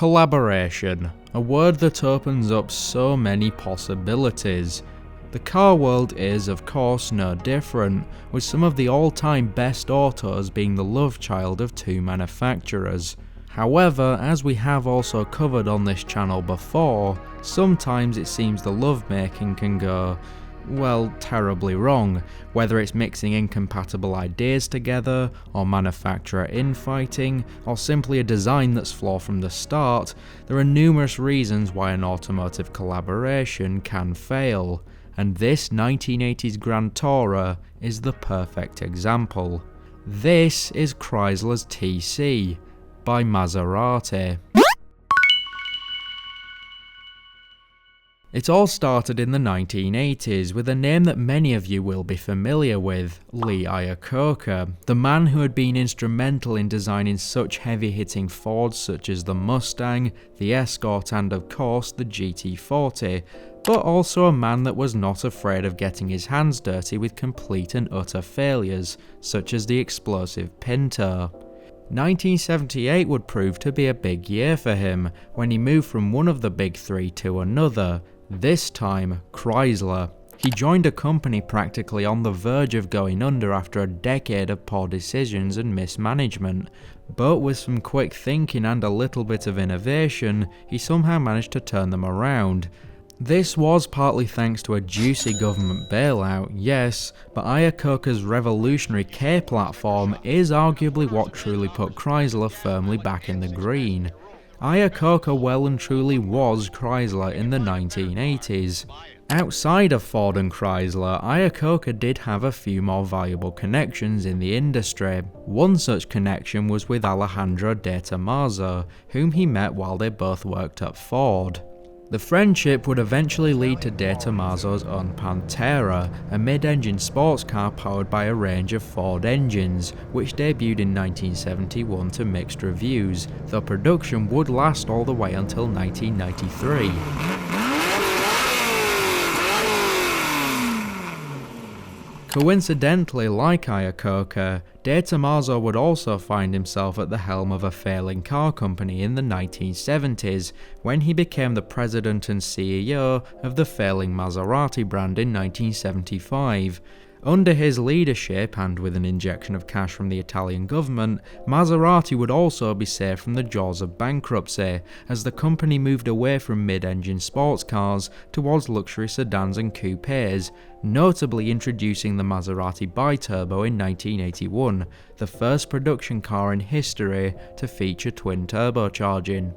Collaboration, a word that opens up so many possibilities. The car world is, of course, no different, with some of the all-time best autos being the love child of two manufacturers. However, as we have also covered on this channel before, sometimes it seems the lovemaking can go, well, terribly wrong, whether it's mixing incompatible ideas together, or manufacturer infighting, or simply a design that's flawed from the start. There are numerous reasons why an automotive collaboration can fail, and this 1980s Grand Tourer is the perfect example. This is Chrysler's TC by Maserati. It all started in the 1980s with a name that many of you will be familiar with, Lee Iacocca, the man who had been instrumental in designing such heavy-hitting Fords such as the Mustang, the Escort and of course the GT40, but also a man that was not afraid of getting his hands dirty with complete and utter failures, such as the explosive Pinto. 1978 would prove to be a big year for him, when he moved from one of the big three to another, this time Chrysler. He joined a company practically on the verge of going under after a decade of poor decisions and mismanagement, but with some quick thinking and a little bit of innovation, he somehow managed to turn them around. This was partly thanks to a juicy government bailout, yes, but Iacocca's revolutionary K platform is arguably what truly put Chrysler firmly back in the green. Iacocca well and truly was Chrysler in the 1980s. Outside of Ford and Chrysler, Iacocca did have a few more valuable connections in the industry. One such connection was with Alejandro de Tomaso, whom he met while they both worked at Ford. The friendship would eventually lead to De Tomaso's own Pantera, a mid-engine sports car powered by a range of Ford engines, which debuted in 1971 to mixed reviews, though production would last all the way until 1993. Coincidentally, like Iacocca, De Tomaso would also find himself at the helm of a failing car company in the 1970s, when he became the president and CEO of the failing Maserati brand in 1975. Under his leadership, and with an injection of cash from the Italian government, Maserati would also be saved from the jaws of bankruptcy, as the company moved away from mid-engine sports cars towards luxury sedans and coupes, notably introducing the Maserati Biturbo in 1981, the first production car in history to feature twin turbocharging.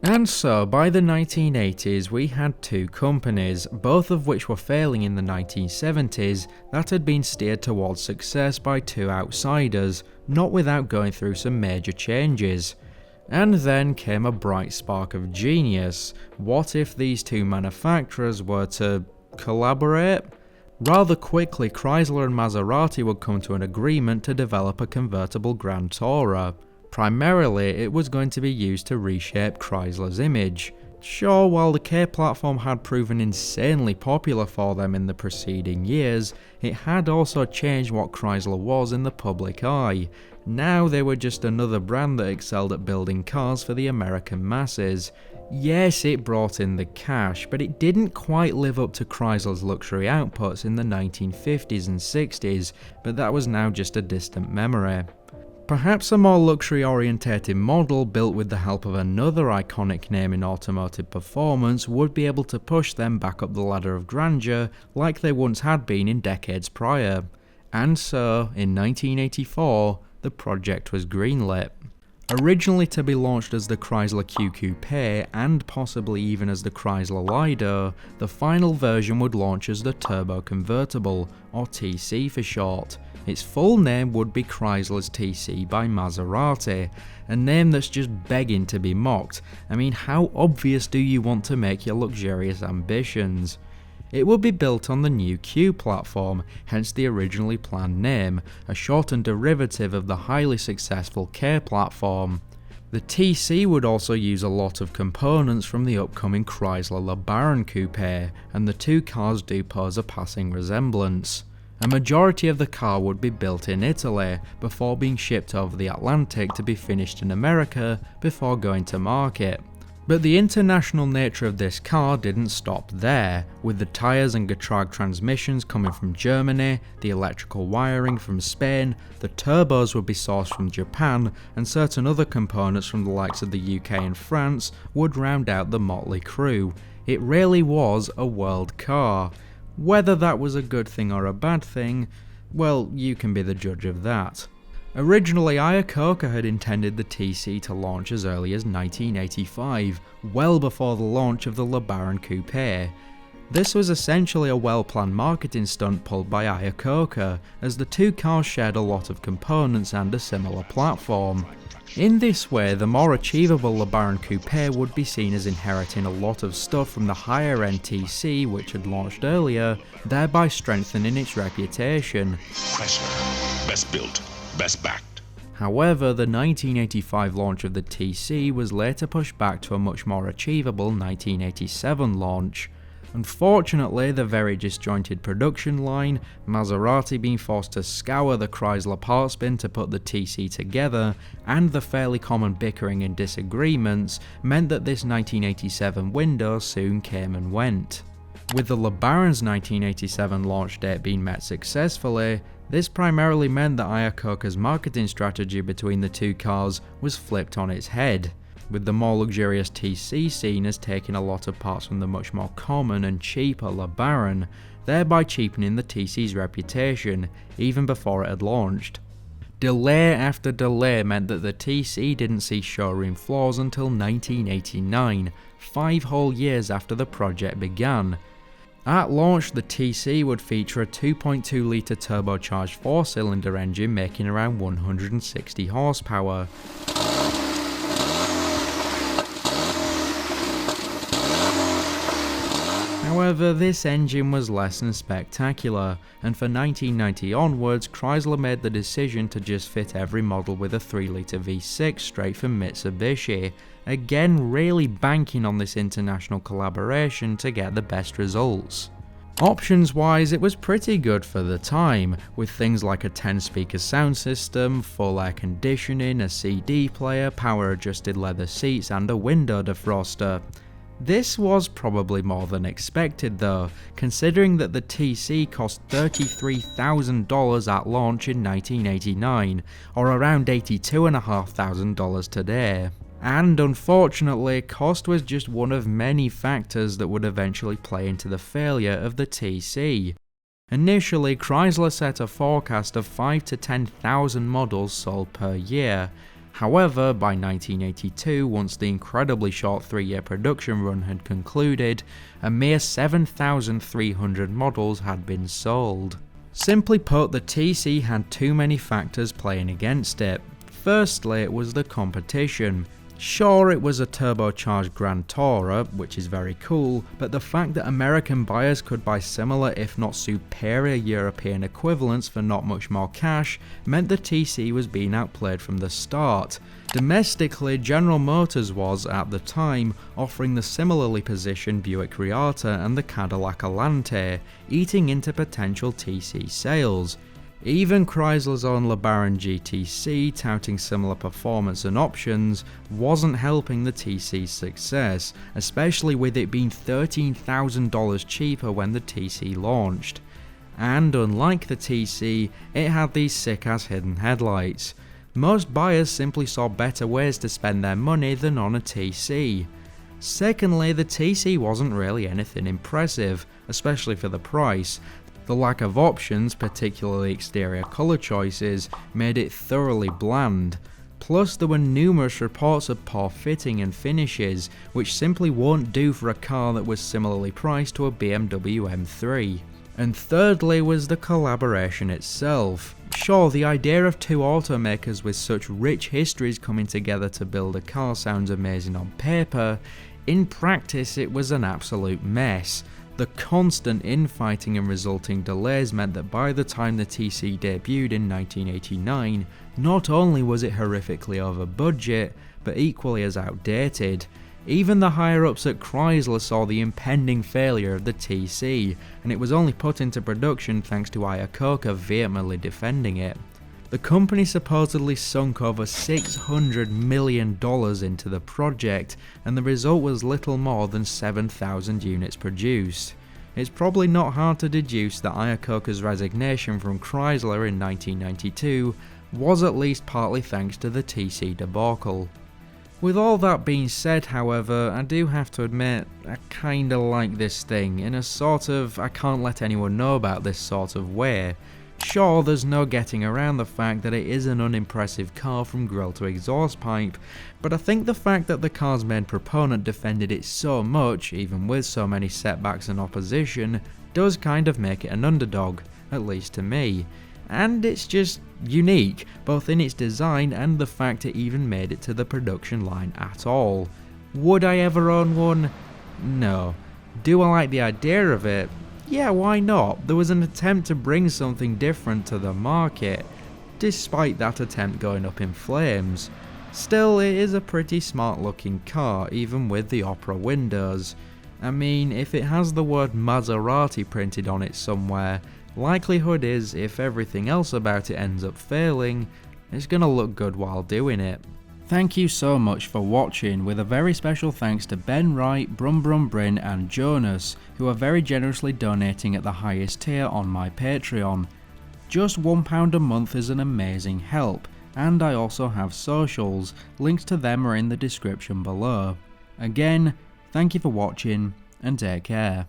And so, by the 1980s, we had two companies, both of which were failing in the 1970s, that had been steered towards success by two outsiders, not without going through some major changes. And then came a bright spark of genius. What if these two manufacturers were to collaborate? Rather quickly, Chrysler and Maserati would come to an agreement to develop a convertible Grand Tourer. Primarily, it was going to be used to reshape Chrysler's image. Sure, while the K platform had proven insanely popular for them in the preceding years, it had also changed what Chrysler was in the public eye. Now they were just another brand that excelled at building cars for the American masses. Yes, it brought in the cash, but it didn't quite live up to Chrysler's luxury outputs in the 1950s and 60s, but that was now just a distant memory. Perhaps a more luxury-orientated model built with the help of another iconic name in automotive performance would be able to push them back up the ladder of grandeur like they once had been in decades prior. And so, in 1984, the project was greenlit. Originally to be launched as the Chrysler Q Coupe and possibly even as the Chrysler Lido, the final version would launch as the Turbo Convertible, or TC for short. Its full name would be Chrysler's TC by Maserati, a name that's just begging to be mocked. I mean, how obvious do you want to make your luxurious ambitions? It would be built on the new Q platform, hence the originally planned name, a shortened derivative of the highly successful K platform. The TC would also use a lot of components from the upcoming Chrysler LeBaron Coupe, and the two cars do pose a passing resemblance. A majority of the car would be built in Italy, before being shipped over the Atlantic to be finished in America before going to market. But the international nature of this car didn't stop there, with the tyres and Getrag transmissions coming from Germany, the electrical wiring from Spain, the turbos would be sourced from Japan, and certain other components from the likes of the UK and France would round out the motley crew. It really was a world car. Whether that was a good thing or a bad thing, well, you can be the judge of that. Originally, Iacocca had intended the TC to launch as early as 1985, well before the launch of the LeBaron Coupe. This was essentially a well-planned marketing stunt pulled by Iacocca, as the two cars shared a lot of components and a similar platform. In this way, the more achievable LeBaron Coupe would be seen as inheriting a lot of stuff from the higher-end TC which had launched earlier, thereby strengthening its reputation. Chrysler, best built, best backed. However, the 1985 launch of the TC was later pushed back to a much more achievable 1987 launch. Unfortunately, the very disjointed production line, Maserati being forced to scour the Chrysler parts bin to put the TC together, and the fairly common bickering and disagreements meant that this 1987 window soon came and went. With the LeBaron's 1987 launch date being met successfully, this primarily meant that Iacocca's marketing strategy between the two cars was flipped on its head, with the more luxurious TC seen as taking a lot of parts from the much more common and cheaper LeBaron, thereby cheapening the TC's reputation even before it had launched. Delay after delay meant that the TC didn't see showroom floors until 1989, 5 whole years after the project began. At launch, the TC would feature a 2.2 litre turbocharged 4-cylinder engine making around 160 horsepower. However, this engine was less than spectacular, and for 1990 onwards, Chrysler made the decision to just fit every model with a 3-litre V6 straight from Mitsubishi, again really banking on this international collaboration to get the best results. Options wise, it was pretty good for the time, with things like a 10-speaker sound system, full air conditioning, a CD player, power adjusted leather seats and a window defroster. This was probably more than expected though, considering that the TC cost $33,000 at launch in 1989, or around $82,500 today. And unfortunately, cost was just one of many factors that would eventually play into the failure of the TC. Initially, Chrysler set a forecast of 5,000 to 10,000 models sold per year. However, by 1982, once the incredibly short 3-year production run had concluded, a mere 7,300 models had been sold. Simply put, the TC had too many factors playing against it. Firstly, it was the competition. Sure, it was a turbocharged Grand Tourer, which is very cool, but the fact that American buyers could buy similar if not superior European equivalents for not much more cash meant the TC was being outplayed from the start. Domestically, General Motors was, at the time, offering the similarly positioned Buick Reatta and the Cadillac Alante, eating into potential TC sales. Even Chrysler's own LeBaron GTC, touting similar performance and options, wasn't helping the TC's success, especially with it being $13,000 cheaper when the TC launched. And unlike the TC, it had these sick-ass hidden headlights. Most buyers simply saw better ways to spend their money than on a TC. Secondly, the TC wasn't really anything impressive, especially for the price. The lack of options, particularly exterior colour choices, made it thoroughly bland. Plus, there were numerous reports of poor fitting and finishes, which simply won't do for a car that was similarly priced to a BMW M3. And thirdly was the collaboration itself. Sure, the idea of two automakers with such rich histories coming together to build a car sounds amazing on paper. In practice, it was an absolute mess. The constant infighting and resulting delays meant that by the time the TC debuted in 1989, not only was it horrifically over budget, but equally as outdated. Even the higher-ups at Chrysler saw the impending failure of the TC, and it was only put into production thanks to Iacocca vehemently defending it. The company supposedly sunk over $600 million into the project, and the result was little more than 7,000 units produced. It's probably not hard to deduce that Iacocca's resignation from Chrysler in 1992 was at least partly thanks to the TC debacle. With all that being said, however, I do have to admit, I kinda like this thing in a sort of I can't let anyone know about this sort of way. Sure, there's no getting around the fact that it is an unimpressive car from grille to exhaust pipe, but I think the fact that the car's main proponent defended it so much, even with so many setbacks and opposition, does kind of make it an underdog, at least to me. And it's just unique, both in its design and the fact it even made it to the production line at all. Would I ever own one? No. Do I like the idea of it? Yeah, why not? There was an attempt to bring something different to the market, despite that attempt going up in flames. Still, it is a pretty smart looking car, even with the opera windows. I mean, if it has the word Maserati printed on it somewhere, likelihood is, if everything else about it ends up failing, it's gonna look good while doing it. Thank you so much for watching, with a very special thanks to Ben Wright, Brum Brum Bryn and Jonas, who are very generously donating at the highest tier on my Patreon. Just £1 a month is an amazing help, and I also have socials, links to them are in the description below. Again, thank you for watching, and take care.